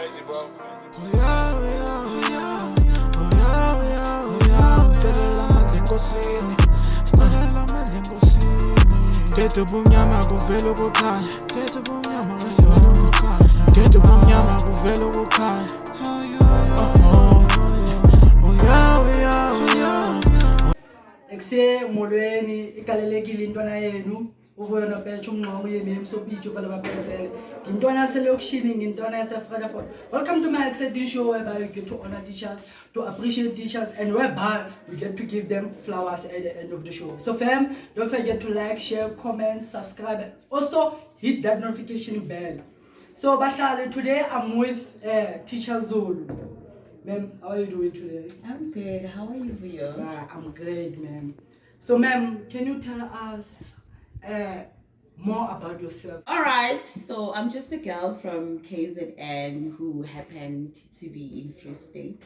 crazy, bro. Oh yeah, oh yeah, oh yeah, oh yeah, oh yeah, oh yeah. Stelela madlengosini, stelela madlengosini. Tethe ubumnyama kuvela ukukhanya, tethe ubumnyama kuvela ukukhanya, tethe ubumnyama kuvela ukukhanya. Oh yeah, oh yeah, oh yeah, oh yeah. Ekuse molweni igalelekile intwana yenu uvuyo nopetsha umnqongo yebemi sopityo pala bapetsele ngintwana yaselokishini ngintwana yasefredeford. Welcome to my exciting show whereby you get to honor teachers, to appreciate teachers, and whereby you get to give them flowers at the end of the show. So fam, don't forget to like, share, comment, subscribe, and also hit that notification bell. So Bahlali, today I'm with teacher Zulu. Ma'am, how are you doing today? I'm good. How are you, Vio? I'm great, ma'am. So, ma'am, can you tell us more about yourself? All right. So I'm just a girl from KZN who happened to be in Free State.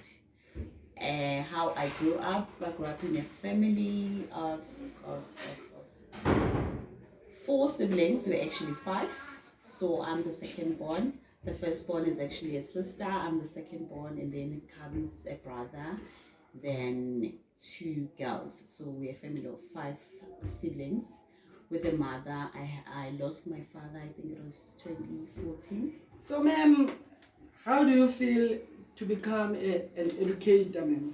How I grew up in a family of 4 siblings. We're actually 5. So I'm the second born. The firstborn is actually a sister. I'm the second born, and then it comes a brother, then 2 girls. So we're a family of 5 siblings. With a mother, I lost my father. I think it was 2014. So, ma'am, how do you feel to become an educator, ma'am?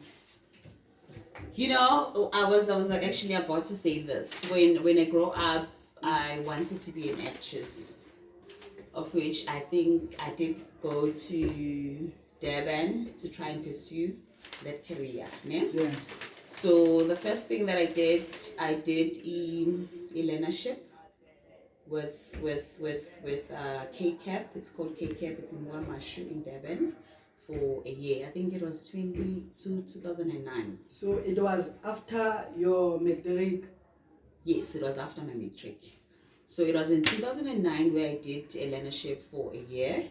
You know, I was actually about to say this. When I grew up, I wanted to be an actress, of which I think I did go to Durban to try and pursue that career. Yeah. So the first thing that I did a learnership with KCAP. It's called KCAP. It's in Wamashu in Durban for a year. I think it was 2009. So it was after your matric? Yes, it was after my matric. So it was in 2009 where I did a learnership for a year,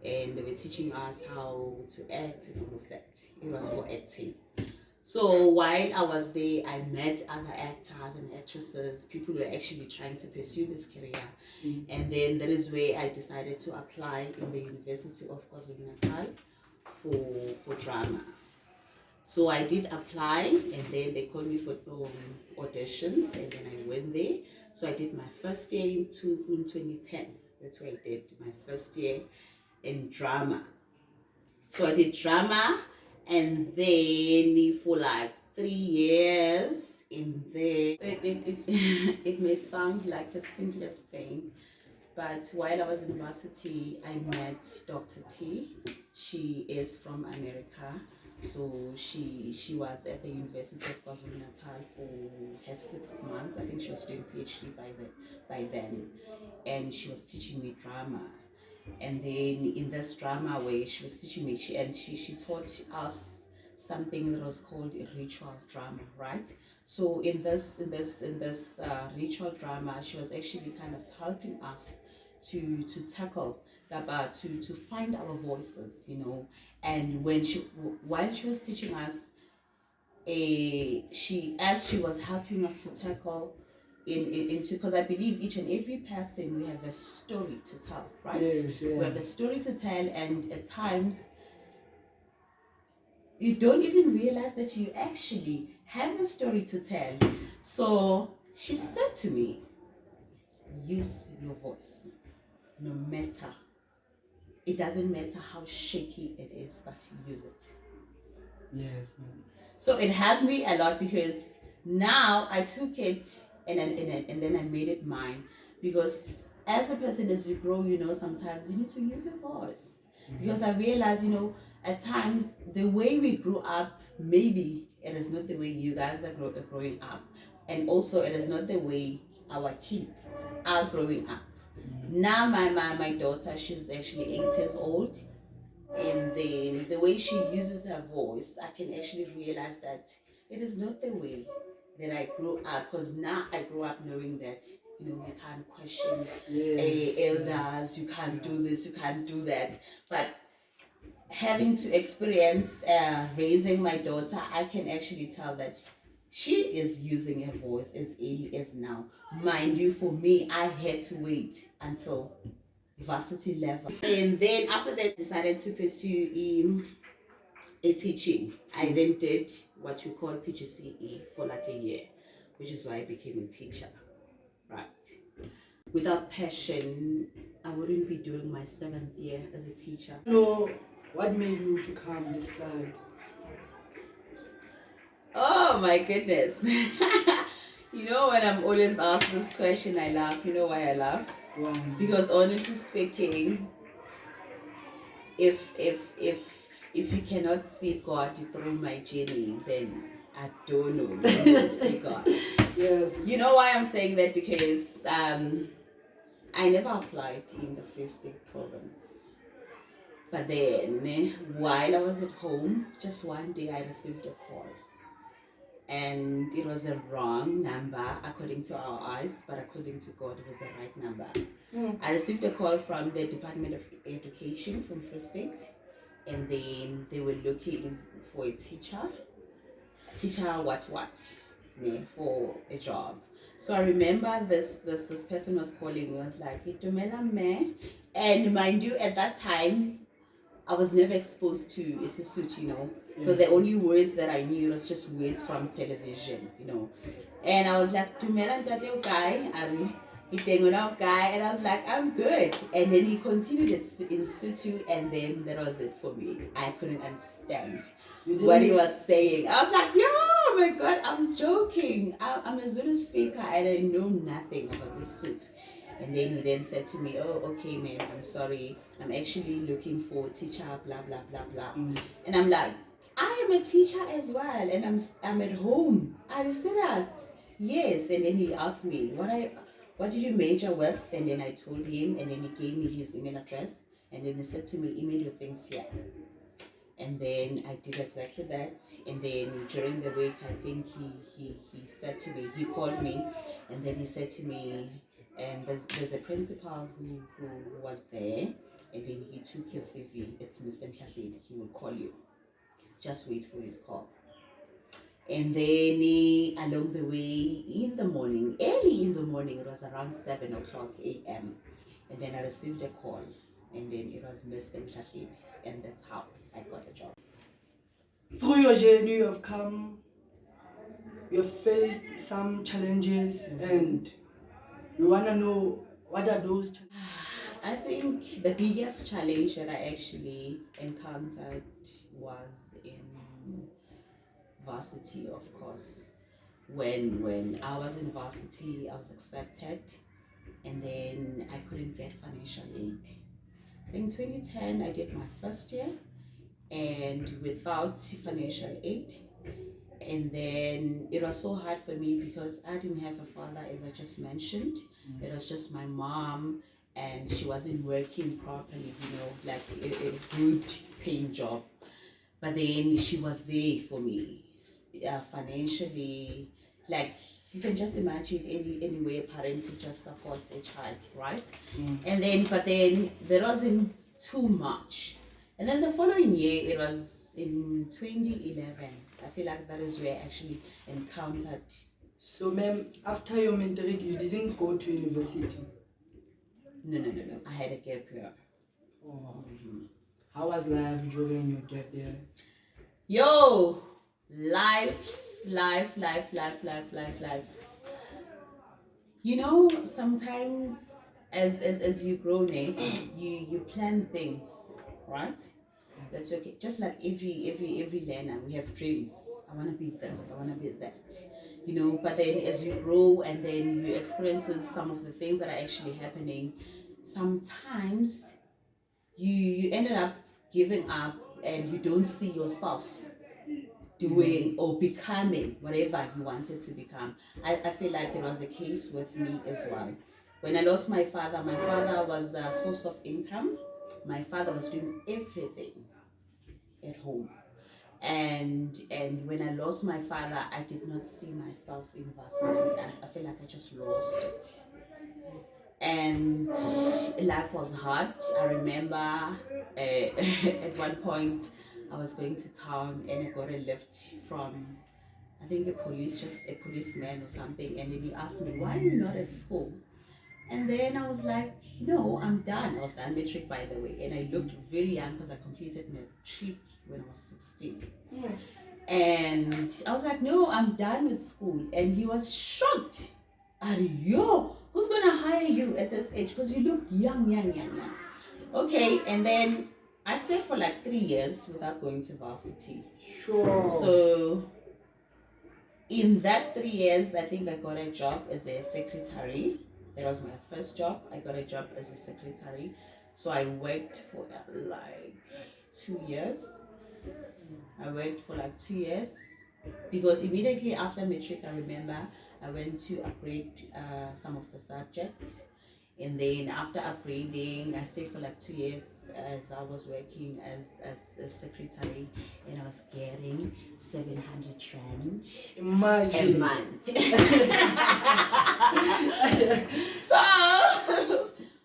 and they were teaching us how to act and all of that. It was for acting. So while I was there, I met other actors and actresses, people who were actually trying to pursue this career. And then that is where I decided to apply in the University of KwaZulu-Natal for drama. So I did apply, and then they called me for auditions, and then I went there. So I did my first year in 2010. That's where I did my first year in drama. So I did drama, and then for like 3 years in there. It may sound like the simplest thing, but while I was in university, I met Dr. T. She is from America. So she was at the University of KwaZulu-Natal for her 6 months. I think she was doing PhD by then, and she was teaching me drama. And then in this drama where she was teaching me, she taught us something that was called a ritual drama, right? So in this ritual drama, she was actually kind of helping us to tackle about to find our voices, you know. And while she was teaching us, as she was helping us to tackle into, because I believe each and every person, we have a story to tell, right? Yes, yeah. We have a story to tell, and at times you don't even realize that you actually have a story to tell. So she said to me, use your voice, no matter. It doesn't matter how shaky it is, but use it. Yes, ma'am. So it helped me a lot, because now I took it and then I made it mine. Because as a person, as you grow, you know, sometimes you need to use your voice. Because I realized, you know, at times the way we grew up, maybe it is not the way you guys are growing up, and also it is not the way our kids are growing up. Now my daughter, she's actually 8 years old, and then the way she uses her voice, I can actually realize that it is not the way that I grew up. Because now I grew up knowing that, you know, you can't question elders, you can't do this, you can't do that. But having to experience raising my daughter, I can actually tell that she is using her voice as early as now. Mind you, for me, I had to wait until varsity level. And then after that, decided to pursue a teaching. I then did what we call PGCE for like a year, which is why I became a teacher, right? Without passion, I wouldn't be doing my 7th year as a teacher. No, what made you to come this side? Oh my goodness. You know, when I'm always asked this question, I laugh. You know why I laugh? Why? Because honestly speaking, if you cannot see God through my journey, then I don't know when you will see God. Yes. You know why I'm saying that? Because I never applied in the Free State province. But then, while I was at home, just one day I received a call. And it was a wrong number according to our eyes, but according to God, it was the right number. I received a call from the Department of Education from Free State, and then they were looking for a teacher for a job. So I remember this person was calling me, was like, "Itumela me," and mind you, at that time I was never exposed to Isisut, you know. Yes. So the only words that I knew was just words from television, you know. And I was like, "Tumela ntate guy, guy," and I was like, "I'm good." And then he continued it in Sutu, and then that was it for me. I couldn't understand what he was saying. I was like, "Yo, oh my God, I'm joking. I'm a Zulu speaker and I know nothing about this suit." And then he then said to me, "Oh, okay, ma'am, I'm sorry. I'm actually looking for a teacher, blah, blah, blah, blah." And I'm like, "I am a teacher as well, and I'm at home." Are you serious? Yes. And then he asked me, what did you major with? And then I told him, and then he gave me his email address. And then he said to me, "Email your things here." And then I did exactly that. And then during the week, I think he said to me, he called me, and then he said to me, and there's a principal who was there, and then he took your CV. It's Mr. Mhlahli. He will call you. Just wait for his call. And then along the way, in the morning, early in the morning, it was around 7 o'clock a.m. And then I received a call, and then it was Mr. Mhlahli, and that's how I got a job. Through your journey, you've faced some challenges, and we want to know what are those challenges? I think the biggest challenge that I actually encountered was in varsity, of course. When I was in varsity, I was accepted, and then I couldn't get financial aid. In 2010, I did my first year, and without financial aid, and then it was so hard for me because I didn't have a father, as I just mentioned. It was just my mom, and she wasn't working properly, you know, like a good paying job. But then she was there for me, financially. Like, you can just imagine any way a parent could just support a child, right? And then, but then there wasn't too much. And then the following year, it was in 2011. I feel like that is where I actually encountered. So, ma'am, after your matric, you didn't go to university? No. I had a gap year. Oh. How was life during your gap year? Yo, life. You know, sometimes as you grow, you plan things, right? That's okay. Just like every learner, we have dreams. I want to be this. I want to be that. You know. But then as you grow and then you experiences some of the things that are actually happening, sometimes you ended up giving up and you don't see yourself doing or becoming whatever you wanted to become. I feel like it was a case with me as well. When I lost my father was a source of income. My father was doing everything at home. And when I lost my father, I did not see myself in varsity. I feel like I just lost it. And life was hard. I remember at one point I was going to town and I got a lift from, I think, a policeman or something, and then he asked me, "Why are you not at school?" And then I was like, no, I'm done. I was done matric, by the way, and I looked very young because I completed matric when I was 16. And I was like, no, I'm done with school. And he was shocked. Yo, who's gonna hire you at this age? Because you look young. Okay, and then I stayed for like 3 years without going to varsity. Sure. So in that 3 years, I think I got a job as a secretary. That was my first job. I got a job as a secretary. So I worked for like 2 years. Because immediately after matric, I remember I went to upgrade some of the subjects. And then after upgrading, I stayed for like 2 years as I was working as a secretary, and I was getting 700 rand Imagine. a month. So,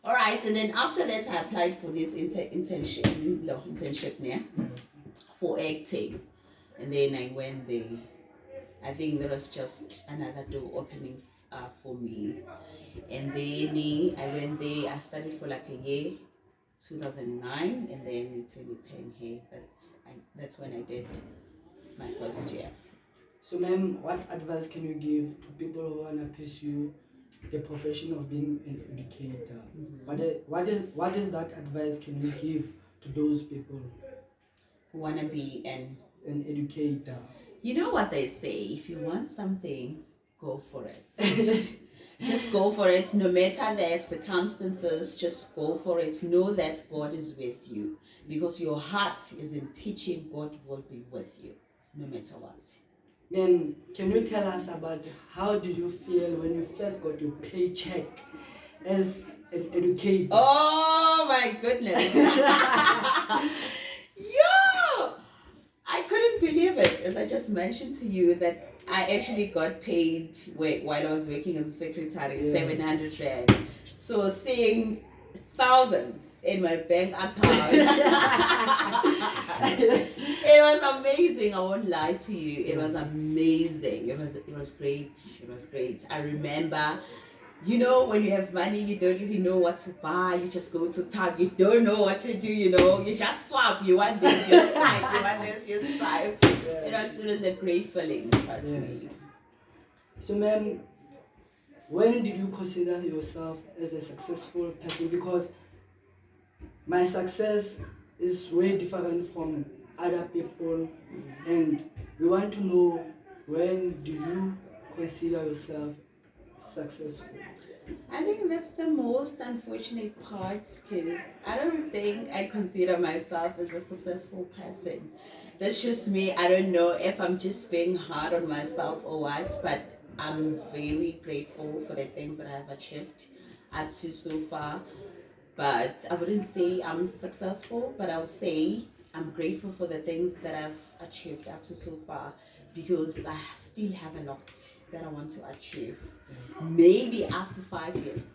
all right, and then after that, I applied for this internship there for acting, and then I went there. I think there was just another door opening for me. And then I went there, I studied for like a year, 2009, and then in 2010, hey, that's when I did my first year. So, ma'am, what advice can you give to people who want to pursue the profession of being an educator? What is that advice can you give to those people Who want to be an educator? You know what they say, if you want something, go for it. Just go for it, no matter the circumstances, just go for it. Know that God is with you, because your heart is in teaching. God will be with you, no matter what. Then, can you tell us about how did you feel when you first got your paycheck as an educator? Oh my goodness. Yo! I couldn't believe it, as I just mentioned to you, that I actually got paid while I was working as a secretary, 700 rand. So seeing thousands in my bank account. It was amazing. I won't lie to you. It was amazing. It was great. It was great. I remember, when you have money, you don't even know what to buy. You just go to town. You don't know what to do. You just swap. You want this, you swipe. You want this, you swipe. It was a great feeling. Trust me. So, ma'am, when did you consider yourself as a successful person? Because my success is way different from other people, and we want to know, when did you consider yourself successful? I think that's the most unfortunate part, because I don't think I consider myself as a successful person. That's just me. I don't know if I'm just being hard on myself or what, but I'm very grateful for the things that I've achieved up to so far. But I wouldn't say I'm successful, but I would say I'm grateful for the things that I've achieved up to so far, because I still have a lot that I want to achieve. Maybe after 5 years,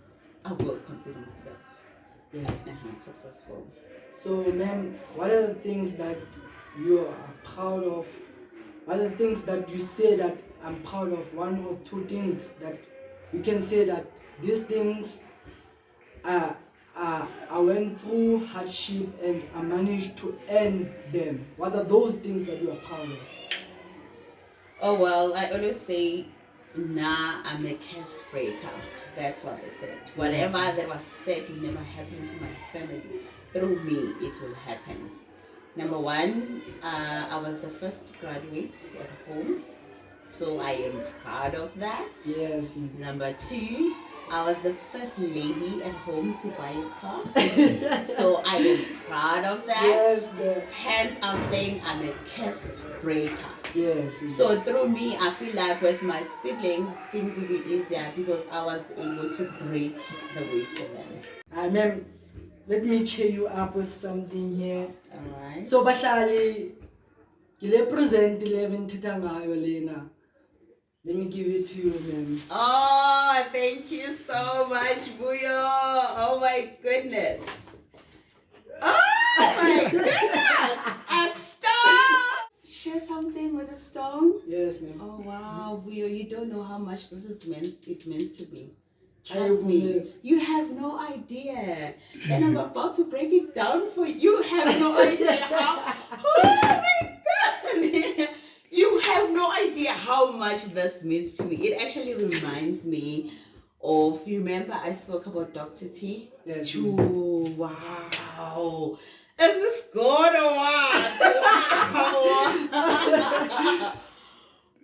I will consider myself successful. So, ma'am, what are the things that you are proud of? What are the things that you say that I'm proud of? 1 or 2 things that you can say that these things I went through hardship and I managed to earn them. What are those things that you are proud of? Oh, well, I always say, I'm a curse breaker. That's what I said. Whatever that was said will never happen to my family. Through me, it will happen. Number one, I was the first graduate at home, so I am proud of that. Yes. Number two, I was the first lady at home to buy a car, so I am proud of that. Yes, hence I'm saying I'm a curse breaker. Yes. So through me, I feel like with my siblings, things will be easier, because I was able to break the way for them. Ma'am, let me cheer you up with something here. Alright. So, Bahlali, kile present 11 titangayo lena. Let me give it to you, ma'am. Oh, thank you so much, Buyo. Oh my goodness. Oh my goodness. A stone. Share something with a stone? Yes, ma'am. Oh wow, Buyo, you don't know how much it meant to me. Trust me, you have no idea. And I'm about to break it down for you. You have no idea how. Oh my God! You have no idea how much this means to me. It actually reminds me of, you remember I spoke about Dr. T? Yes. True. Wow. Is this good or what? Wow.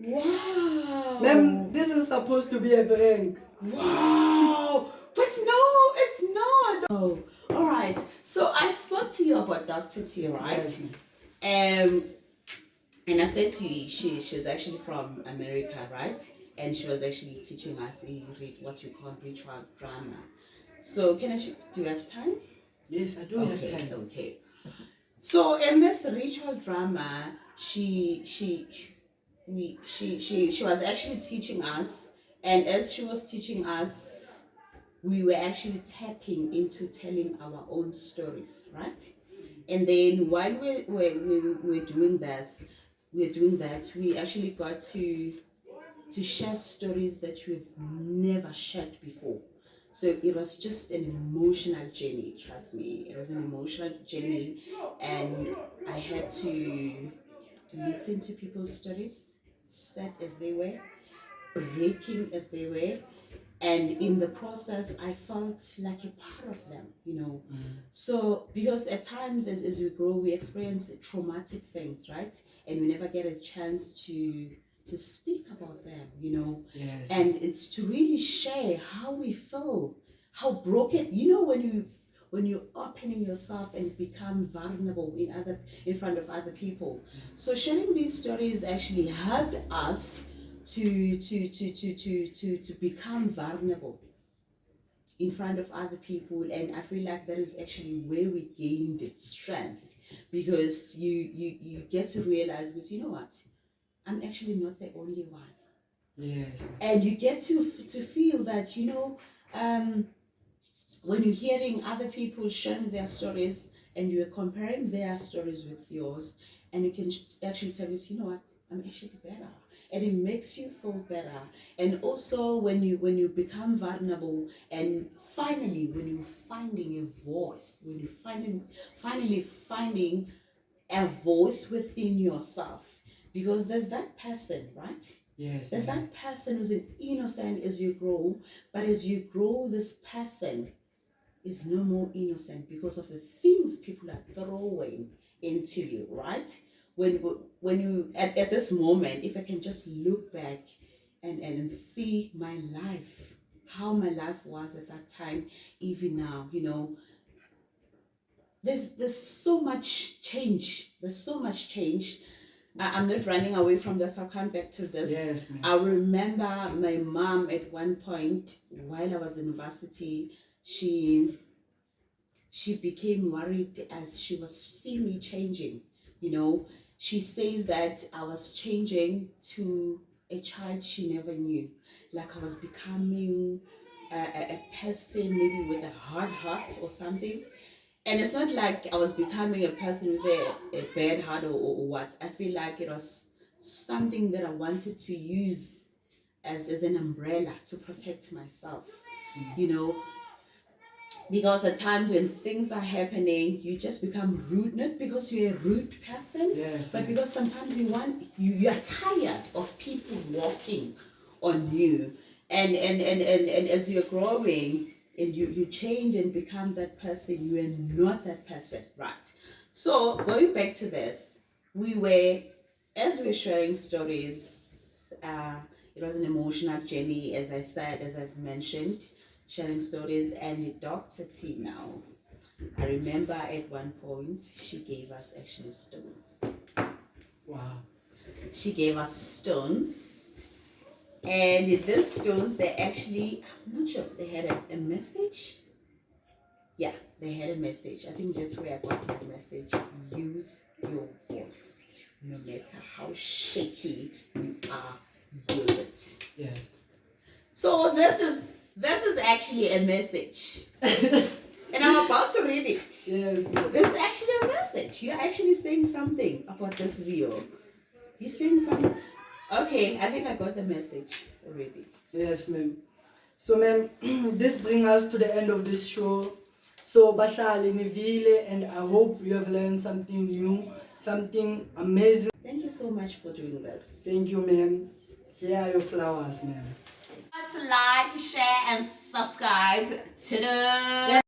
Wow. Ma'am, this is supposed to be a prank. Wow. But no, it's not. Oh, all right. So I spoke to you about Dr. T, right? Yes. And I said to you, she's actually from America, right? And she was actually teaching us what you call ritual drama. So do you have time? Yes, I do have time. Okay. So in this ritual drama, she was actually teaching us, and as she was teaching us, we were actually tapping into telling our own stories, right? And then while we're doing this, we actually got to share stories that we've never shared before. So it was just an emotional journey, trust me. It was an emotional journey, and I had to listen to people's stories, sad as they were, breaking as they were, and in the process I felt like a part of them, So because at times as we grow, we experience traumatic things, right? And we never get a chance to speak about them, Yes. And it's to really share how we feel, how broken, when you're opening yourself and become vulnerable in front of other people. So sharing these stories actually helped us to become vulnerable in front of other people, and I feel like that is actually where we gained strength, because you get to realize, because you know what, I'm actually not the only one. Yes. And you get to feel that, when you're hearing other people sharing their stories and you're comparing their stories with yours, and you can actually tell you know what, I'm actually better, and it makes you feel better. And also when you become vulnerable, and finally when you're finding a voice, when you're finally finding a voice within yourself, because there's that person, right? Yes. There's that person who's an innocent as you grow, but as you grow, this person is no more innocent because of the things people are throwing into you, right? When you at this moment, if I can just look back and see my life, how my life was at that time, even now, there's so much change. There's so much change. I'm not running away from this. I'll come back to this. Yes, ma'am. I remember my mom at one point while I was in university, she became worried as she was seeing me changing. She says that I was changing to a child she never knew. Like I was becoming a person maybe with a hard heart or something. And it's not like I was becoming a person with a bad heart or what. I feel like it was something that I wanted to use as an umbrella to protect myself, because at times when things are happening, you just become rude, not because you're a rude person, yes, but because sometimes you are tired of people walking on you, and as you're growing and you change and become that person, you are not that person, right? So going back to this, as we were sharing stories, it was an emotional journey, as I said, as I've mentioned, sharing stories. And Dr. T now, I remember at one point she gave us actually stones. Wow. She gave us stones, and these stones, they actually, I'm not sure, they had a message. Yeah, they had a message. I think that's where I got my message. Use your voice. No matter how shaky you are, use it. Yes. So this is actually a message. And I'm about to read it. Yes. This is actually a message. You're actually saying something about this video. You're saying something. Okay, I think I got the message already. Yes, ma'am. So ma'am, this brings us to the end of this show. So Bashali Nivile, and I hope you have learned something new, something amazing. Thank you so much for doing this. Thank you, ma'am. Here are your flowers, ma'am. To like, share, and subscribe to the